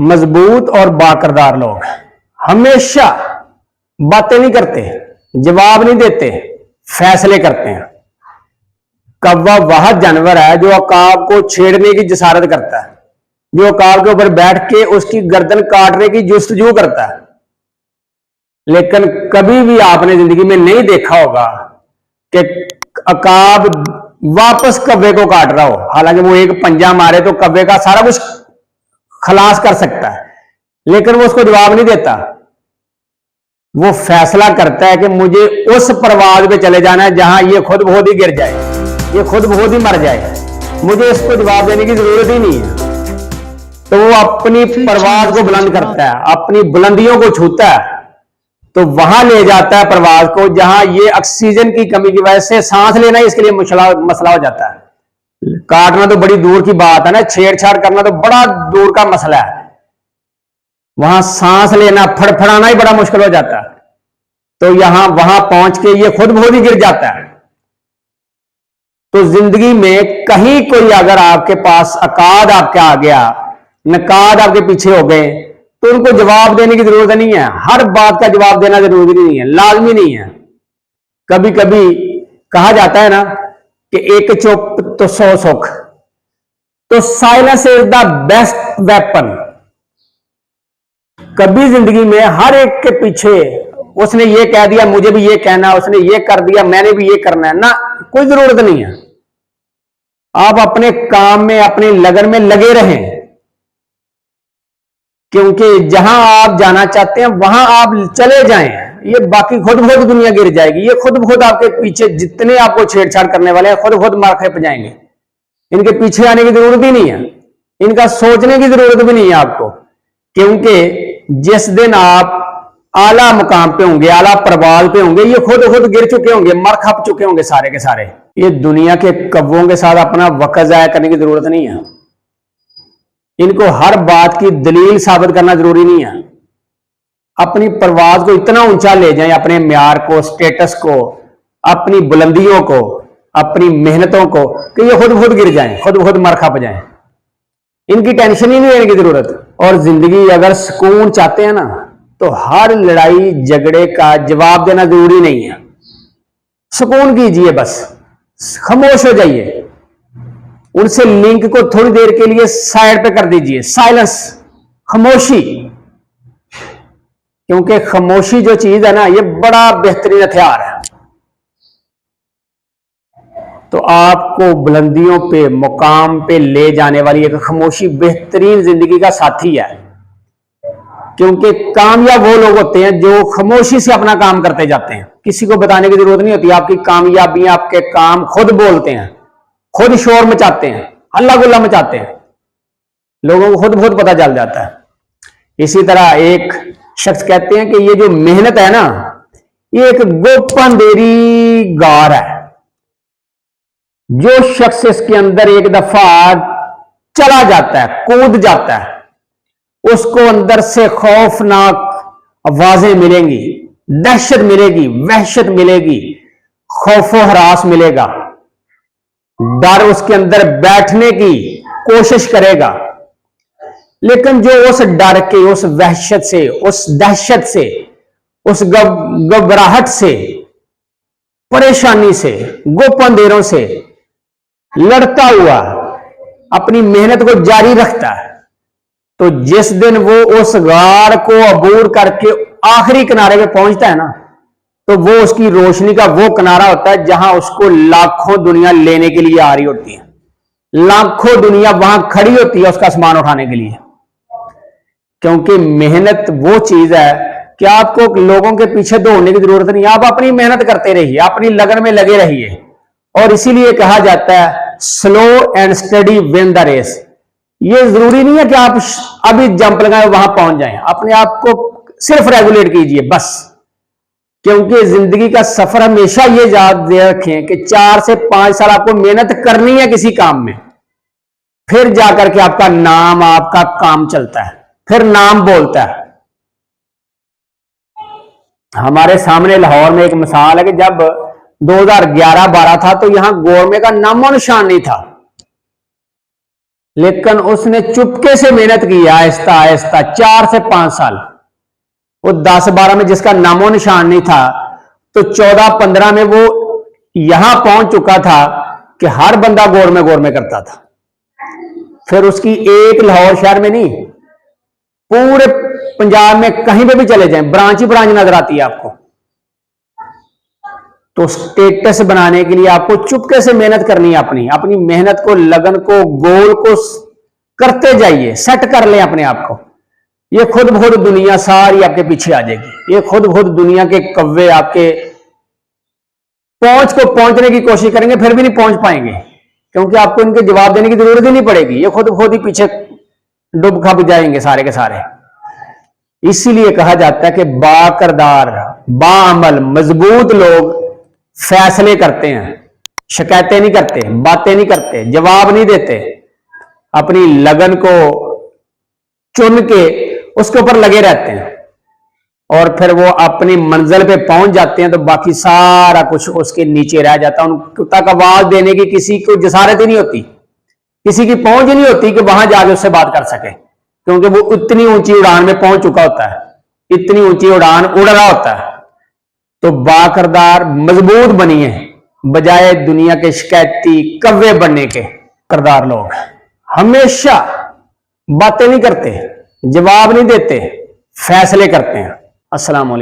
मजबूत और बाकरदार लोग हमेशा बातें नहीं करते, जवाब नहीं देते, फैसले करते हैं। कौवा वह जानवर है जो अकाब को छेड़ने की जसारत करता है, जो अकाब के ऊपर बैठ के उसकी गर्दन काटने की जुस्तजू करता है। लेकिन कभी भी आपने जिंदगी में नहीं देखा होगा कि अकाब वापस कौवे को काट रहा हो। हालांकि वो एक पंजा मारे तो कौवे का सारा कुछ खलास कर सकता है, लेकिन वो उसको जवाब नहीं देता। वो फैसला करता है कि मुझे उस परवाज पे चले जाना है जहां ये खुद बहुत ही गिर जाए, ये खुद बहुत ही मर जाए, मुझे इसको जवाब देने की जरूरत ही नहीं है। तो वो अपनी परवाज को बुलंद करता है, अपनी बुलंदियों को छूता है, तो वहां ले जाता है परवाज को जहां ये ऑक्सीजन की कमी की वजह से सांस लेना ही इसके लिए मसला हो जाता है। काटना तो बड़ी दूर की बात है ना, छेड़छाड़ करना तो बड़ा दूर का मसला है। वहां सांस लेना, फड़फड़ाना ही बड़ा मुश्किल हो जाता है। तो यहां वहां पहुंच के ये खुद बहुत ही गिर जाता है। तो जिंदगी में कहीं कोई अगर आपके पास अकाद आपके आ गया, नकाद आपके पीछे हो गए, तो उनको जवाब देने की जरूरत नहीं है। हर बात का जवाब देना जरूरी नहीं है, लाजमी नहीं है। कभी कभी कहा जाता है ना कि एक चुप तो 100 सुख। तो silence is the best weapon. कभी जिंदगी में हर एक के पीछे उसने ये कह दिया, मुझे भी ये कहना, उसने ये कर दिया, मैंने भी ये करना है ना, कोई जरूरत नहीं है। आप अपने काम में, अपनी लगन में लगे रहें, क्योंकि जहां आप जाना चाहते हैं वहां आप चले जाएं। ये बाकी खुद बहुत दुनिया गिर जाएगी। ये खुद बहुत आपके पीछे जितने आपको छेड़छाड़ करने वाले हैं खुद बहुत मार खेप जाएंगे। इनके पीछे आने की जरूरत ही नहीं है, इनका सोचने की जरूरत भी नहीं है आपको। क्योंकि जिस दिन आप आला मुकाम पे होंगे, आला परवाल पे होंगे, ये खुद गिर चुके होंगे, मर खप चुके होंगे सारे के सारे। ये दुनिया के कौवों के साथ अपना वक्त जाया करने की जरूरत नहीं है। इनको हर बात की दलील साबित करना जरूरी नहीं है। अपनी परवाज को इतना ऊंचा ले जाएं, अपने म्यार को, स्टेटस को, अपनी बुलंदियों को, अपनी मेहनतों को, कि ये खुद गिर जाएं, खुद मर खप जाएं। इनकी टेंशन ही नहीं लेने की जरूरत। और जिंदगी अगर सुकून चाहते हैं ना, तो हर लड़ाई झगड़े का जवाब देना जरूरी नहीं है। सुकून कीजिए, बस खामोश हो जाइए, उनसे लिंक को थोड़ी देर के लिए साइड पे कर दीजिए, साइलेंस, खामोशी। क्योंकि खामोशी जो चीज है ना, ये बड़ा बेहतरीन हथियार है। तो आपको बुलंदियों पे, मुकाम पे ले जाने वाली एक खामोशी बेहतरीन जिंदगी का साथी है। क्योंकि कामयाब वो लोग होते हैं जो खामोशी से अपना काम करते जाते हैं। किसी को बताने की जरूरत नहीं होती। आपकी कामयाबियां, आपके काम खुद बोलते हैं, खुद शोर मचाते हैं, हल्ला गुल्ला मचाते हैं, लोगों को खुद बहुत पता चल जाता है। इसी तरह एक शख्स कहते हैं कि ये जो मेहनत है ना, ये एक गोपनदेरी गार है। जो शख्स इसके अंदर एक दफा चला जाता है, कूद जाता है, उसको अंदर से खौफनाक आवाजें मिलेंगी, दहशत मिलेगी, वहशत मिलेगी, खौफो हरास मिलेगा, डर उसके अंदर बैठने की कोशिश करेगा। लेकिन जो उस डर के, उस वहशत से, उस दहशत से, उस घबराहट से, परेशानी से, गोपनदेरों से लड़ता हुआ अपनी मेहनत को जारी रखता है, तो जिस दिन वो उस गार को अबूर करके आखिरी किनारे पे पहुंचता है ना, तो वो उसकी रोशनी का वो किनारा होता है जहां उसको लाखों दुनिया लेने के लिए आ रही होती है। लाखों दुनिया वहां खड़ी होती है उसका सामान उठाने के लिए। क्योंकि मेहनत वो चीज है कि आपको लोगों के पीछे दौड़ने की जरूरत नहीं है। आप अपनी मेहनत करते रहिए, अपनी लगन में लगे रहिए। और इसीलिए कहा जाता है slow and study win the race. ये जरूरी नहीं है कि आप अभी जंप लगाए वहां पहुंच जाएं। अपने आप को सिर्फ रेगुलेट कीजिए बस। क्योंकि जिंदगी का सफर हमेशा ये याद रखें कि 4 से 5 साल आपको मेहनत करनी है किसी काम में, फिर जाकर के आपका नाम, आपका काम चलता है, फिर नाम बोलता है। हमारे सामने लाहौर में एक मिसाल है कि जब 2011-12 था तो यहां गौरमे का नामो निशान नहीं था। लेकिन उसने चुपके से मेहनत की, आहिस्ता आहिस्ता 4 से 5 साल। वो 10-12 में जिसका नामो निशान नहीं था, तो 14-15 में वो यहां पहुंच चुका था कि हर बंदा गौर में करता था। फिर उसकी एक लाहौर शहर में नहीं, पूरे पंजाब में कहीं पे भी चले जाएं, ब्रांच ही ब्रांच नजर आती है आपको। तो स्टेटस बनाने के लिए आपको चुपके से मेहनत करनी है, अपनी मेहनत को, लगन को, गोल को करते जाइए, सेट कर लें अपने आप को। ये खुद बहुत दुनिया सारी आपके पीछे आ जाएगी। ये खुद बहुत दुनिया के कव्वे आपके पहुंचने की कोशिश करेंगे, फिर भी नहीं पहुंच पाएंगे, क्योंकि आपको इनके जवाब देने की जरूरत ही नहीं पड़ेगी। ये खुद ही पीछे डूब खप जाएंगे सारे के सारे। इसीलिए कहा जाता है कि बाकरदार, बाअमल, मजबूत लोग फैसले करते हैं, शिकायतें नहीं करते, बातें नहीं करते, जवाब नहीं देते। अपनी लगन को चुन के उसके ऊपर लगे रहते हैं, और फिर वो अपनी मंजिल पे पहुंच जाते हैं तो बाकी सारा कुछ उसके नीचे रह जाता है। उन तक आवाज देने की किसी को जसारत ही नहीं होती, किसी की पहुंच ही नहीं होती कि वहां जाके उससे बात कर सके, क्योंकि वो इतनी ऊंची उड़ान में पहुंच चुका होता है, इतनी ऊंची उड़ान उड़ रहा होता है। तो बाकरदार, मजबूत बनिए, बजाय दुनिया के शिकायती कव्वे बनने के। करदार लोग हमेशा बातें नहीं करते, जवाब नहीं देते, फैसले करते हैं। अस्सलाम वालेकुम।